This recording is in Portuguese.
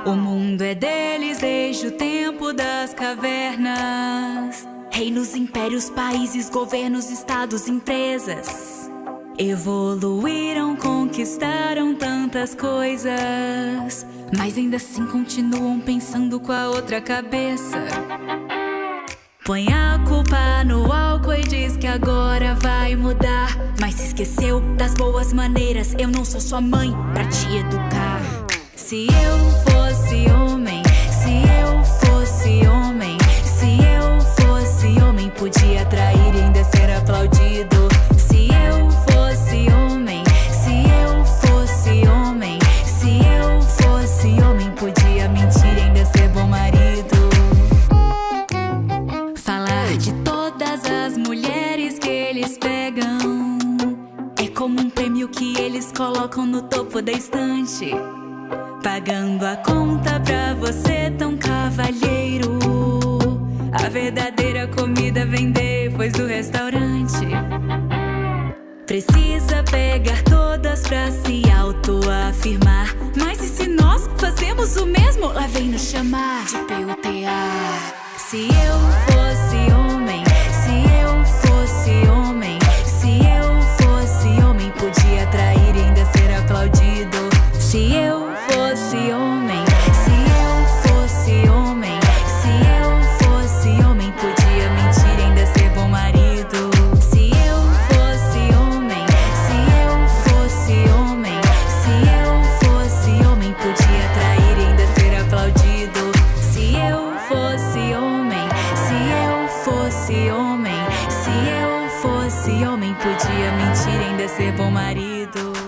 O mundo é deles desde o tempo das cavernas. Reinos, impérios, países, governos, estados, empresas evoluíram, conquistaram tantas coisas, mas ainda assim continuam pensando com a outra cabeça. Põe a culpa no álcool e diz que agora vai mudar, mas se esqueceu das boas maneiras. Eu não sou sua mãe pra te educar. Se eu fosse homem, se eu fosse homem, se eu fosse homem, podia trair e ainda ser aplaudido. Se eu fosse homem, se eu fosse homem, se eu fosse homem, podia mentir e ainda ser bom marido. Falar de todas as mulheres que eles pegam é como um prêmio que eles colocam no topo da estante, pagando a conta pra você, tão cavalheiro. A verdadeira comida vem depois do restaurante. Precisa pegar todas pra se autoafirmar, mas e se nós fazemos o mesmo? Lá vem nos chamar de PUTA. Se eu fosse homem, se eu fosse homem, se eu fosse homem, podia trair e ainda ser aplaudido. Se eu fosse homem, se eu fosse homem, se eu fosse homem, podia mentir e ainda ser bom marido. Se eu fosse homem, se eu fosse homem, se eu fosse homem, podia trair e ainda ser aplaudido. Se eu fosse homem, se eu fosse homem, se eu fosse homem, podia mentir e ainda ser bom marido.